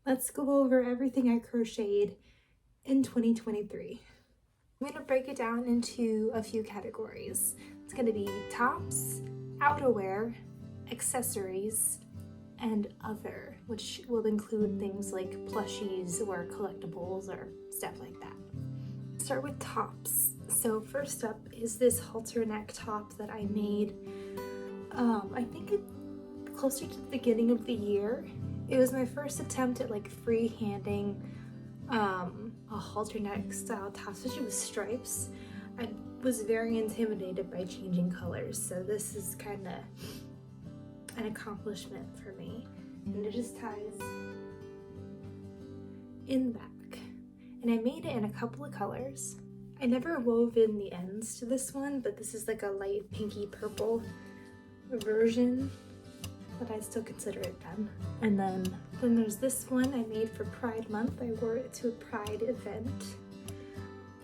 let's go over everything I crocheted in 2023. I'm going to break it down into a few categories. It's going to be tops, outerwear, accessories, and other, which will include things like plushies or collectibles or stuff like that. Start with tops. So first up is this halter neck top that I made, I think closer to the beginning of the year. It was my first attempt at like free-handing a halter neck style top, especially with stripes. I was very intimidated by changing colors, so this is kind of an accomplishment for me. And it just ties in the back. And I made it in a couple of colors. I never wove in the ends to this one, but this is like a light pinky purple version, but I still consider it done. And then there's this one I made for Pride Month. I wore it to a Pride event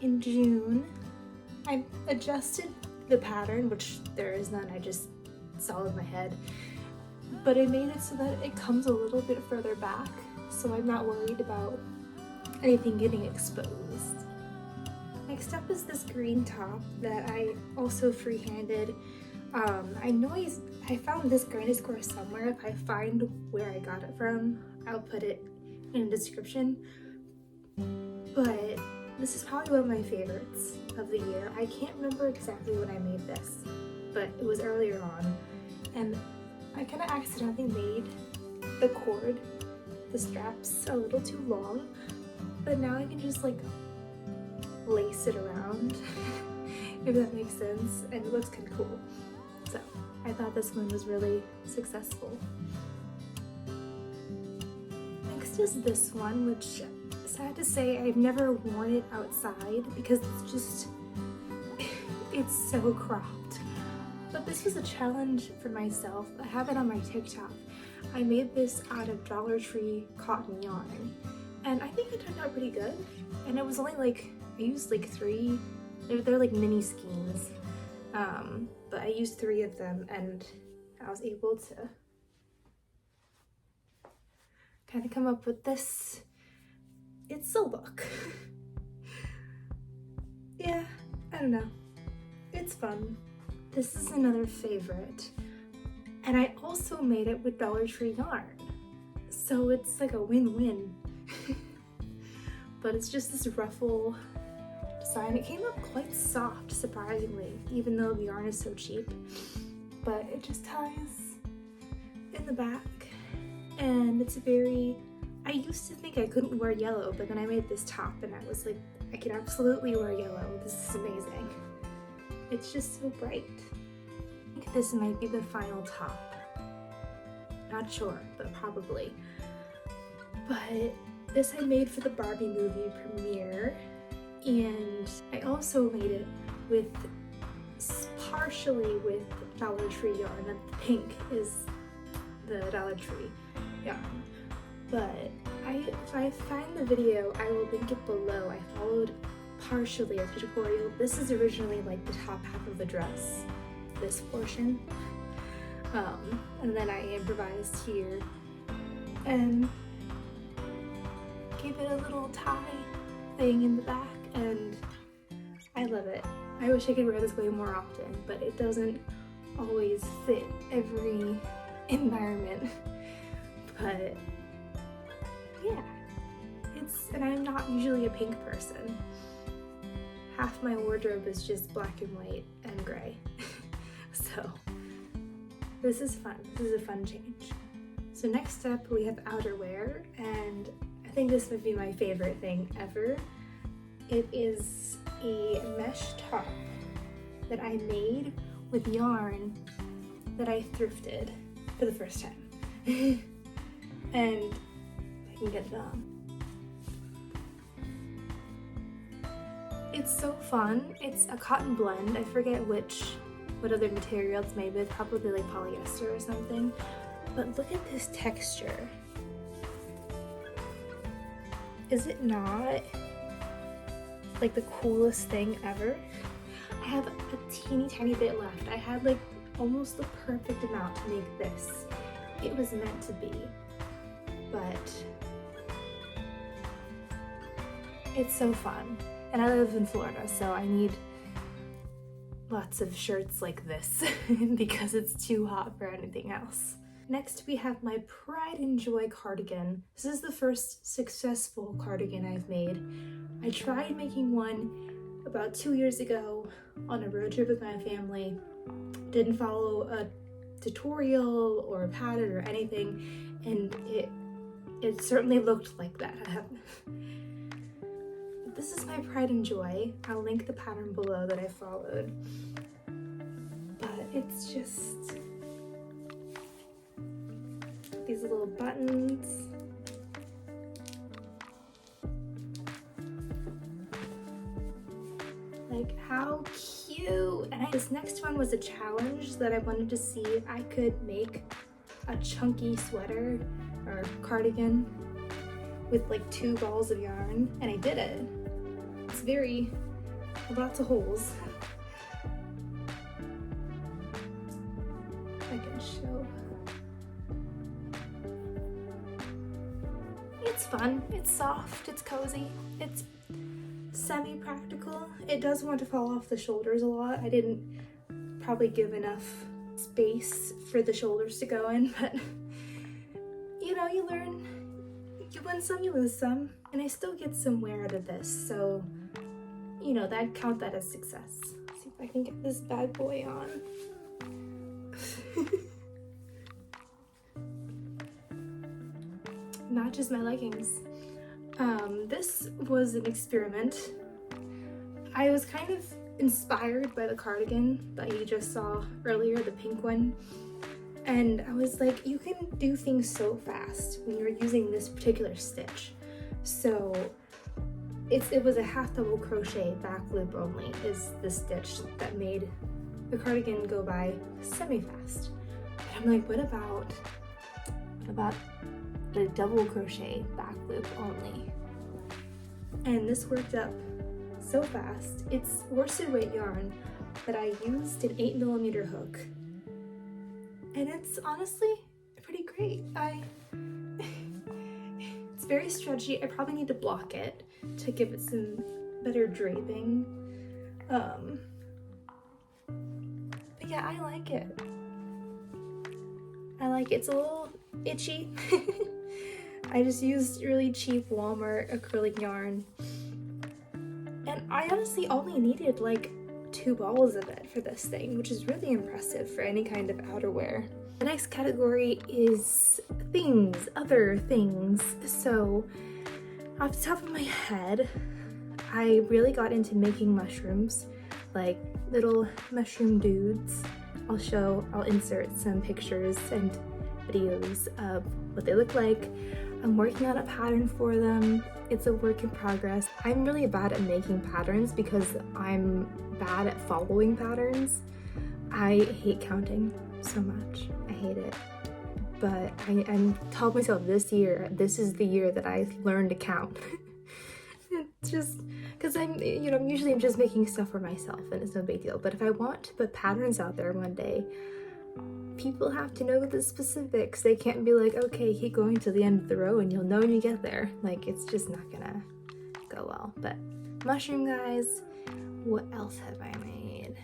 in June. I adjusted the pattern, which there is none, I just saw in my head. But I made it so that it comes a little bit further back, so I'm not worried about anything getting exposed. Next up is this green top that I also freehanded. I found this granny square somewhere. If I find where I got it from, I'll put it in the description. But this is probably one of my favorites of the year. I can't remember exactly when I made this, but it was earlier on. And I kind of accidentally made the cord, the straps, a little too long, but now I can just like lace it around, if that makes sense, and it looks kind of cool. So I thought this one was really successful. Next is this one, which, sad to say, I've never worn it outside because it's so cropped. But this was a challenge for myself. I have it on my TikTok. I made this out of Dollar Tree cotton yarn, and I think it turned out pretty good. And it was only like, I used like 3, they're like mini skeins, but I used 3 of them, and I was able to kind of come up with this. It's a look. Yeah, I don't know. It's fun. This is another favorite, and I also made it with Dollar Tree yarn, so it's like a win-win. But it's just this ruffle design. It came up quite soft, surprisingly, even though the yarn is so cheap, but it just ties in the back, and it's I used to think I couldn't wear yellow, but then I made this top and I was like, I can absolutely wear yellow. This is amazing. It's just so bright. I think this might be the final top. Not sure, but probably. But this I made for the Barbie movie premiere, and I also made it partially with Dollar Tree yarn. And the pink is the Dollar Tree yarn. But if I find the video, I will link it below. I followed partially a tutorial. This is originally like the top half of the dress, this portion, and then I improvised here and gave it a little tie thing in the back, and I love it. I wish I could wear this way more often, but it doesn't always fit every environment. But yeah, and I'm not usually a pink person. Half my wardrobe is just black and white and gray. So this is fun. This is a fun change. So next up we have outerwear, and I think this would be my favorite thing ever. It is a mesh top that I made with yarn that I thrifted for the first time. And I can get it on. It's so fun. It's a cotton blend. I forget what other material it's made with, probably like polyester or something. But look at this texture. Is it not like the coolest thing ever? I have a teeny tiny bit left. I had like almost the perfect amount to make this. It was meant to be, but It's so fun. And I live in Florida, so I need lots of shirts like this because it's too hot for anything else. Next we have my Pride and Joy cardigan. This is the first successful cardigan I've made. I tried making one about 2 years ago on a road trip with my family. Didn't follow a tutorial or a pattern or anything, and it certainly looked like that. This is my Pride and Joy. I'll link the pattern below that I followed. But it's just these little buttons. Like, how cute! And this next one was a challenge that I wanted to see if I could make a chunky sweater or cardigan with like 2 balls of yarn, and I did it. It's lots of holes. I can show. It's fun, it's soft, it's cozy, it's semi-practical. It does want to fall off the shoulders a lot. I didn't probably give enough space for the shoulders to go in, but you know, you learn. You win some, you lose some, and I still get some wear out of this, so you know, I'd count that as success. Let's see if I can get this bad boy on. Matches my leggings. This was an experiment. I was kind of inspired by the cardigan that you just saw earlier, the pink one. And I was like, you can do things so fast when you're using this particular stitch. So it was a half double crochet back loop only is the stitch that made the cardigan go by semi-fast. But I'm like, what about a double crochet back loop only? And this worked up so fast. It's worsted weight yarn, but I used an 8mm hook. And it's honestly pretty great. It's very stretchy. I probably need to block it to give it some better draping. But yeah, I like it. It's a little itchy. I just used really cheap Walmart acrylic yarn. And I honestly only needed like 2 balls of it for this thing, which is really impressive for any kind of outerwear. The next category is things, other things. So off the top of my head, I really got into making mushrooms, like little mushroom dudes. I'll insert some pictures and videos of what they look like. I'm working on a pattern for them. It's a work in progress. I'm really bad at making patterns because I'm bad at following patterns. I hate counting so much. I hate it. But I'm telling myself this is the year that I learn to count. It's just because I'm usually just making stuff for myself and it's no big deal. But if I want to put patterns out there one day, people have to know the specifics. They can't be like, okay, keep going to the end of the row and you'll know when you get there. Like, it's just not gonna go well. But mushroom guys, what else have I made?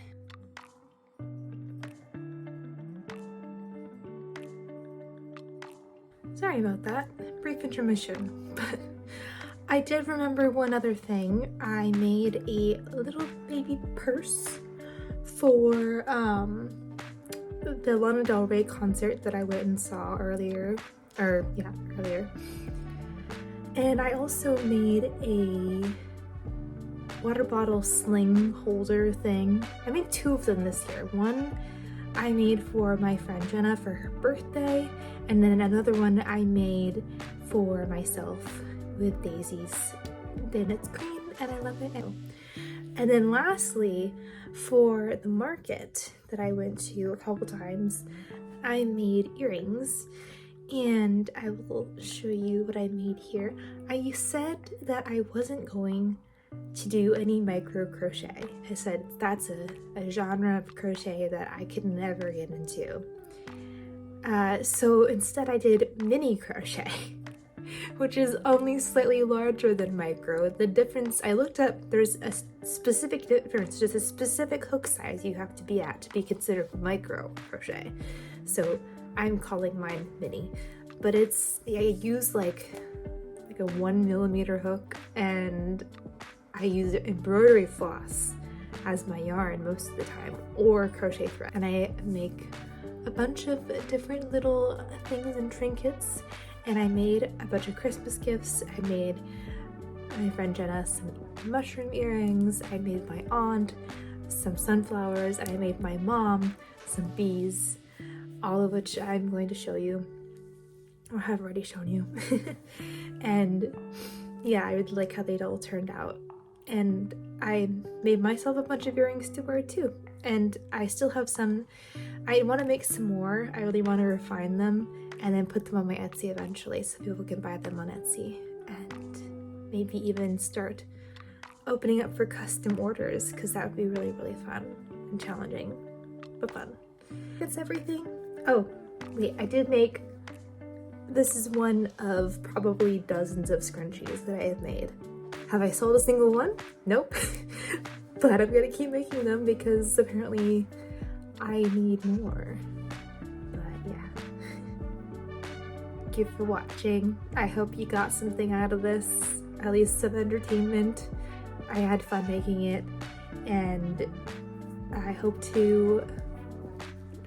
Sorry about that, brief intermission. But I did remember one other thing. I made a little baby purse for the Lana Del Rey concert that I went and saw earlier. And I also made a water bottle sling holder thing. I made 2 of them this year. One I made for my friend Jenna for her birthday, and then another one I made for myself with daisies. Then it's green and I love it. And then lastly, for the market that I went to a couple times, I made earrings, and I will show you what I made here. I said that I wasn't going to do any micro crochet. I said that's a genre of crochet that I could never get into. So instead I did mini crochet. which is only slightly larger than micro. The difference, I looked up, there's a specific difference, just a specific hook size you have to be at to be considered micro crochet. So I'm calling mine mini, but I use like a 1mm hook, and I use embroidery floss as my yarn most of the time, or crochet thread, and I make a bunch of different little things and trinkets. And I made a bunch of Christmas gifts. I made my friend Jenna some mushroom earrings. I made my aunt some sunflowers, and I made my mom some bees, all of which I'm going to show you, or have already shown you. And yeah, I really like how they all turned out. And I made myself a bunch of earrings to wear too. And I still have some. I want to make some more. I really want to refine them and then put them on my Etsy eventually so people can buy them on Etsy, and maybe even start opening up for custom orders, because that would be really, really fun and challenging, but fun. That's everything. Oh, wait, I did make, this is one of probably dozens of scrunchies that I have made. Have I sold a single one? Nope. But I'm gonna keep making them because apparently I need more. But yeah. Thank you for watching. I hope you got something out of this, at least some entertainment. I had fun making it, and I hope to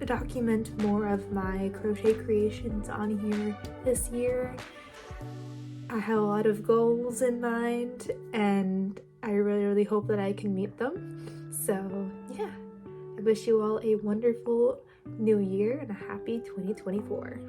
document more of my crochet creations on here this year. I have a lot of goals in mind, and I really, really hope that I can meet them. So yeah, I wish you all a wonderful new year and a happy 2024.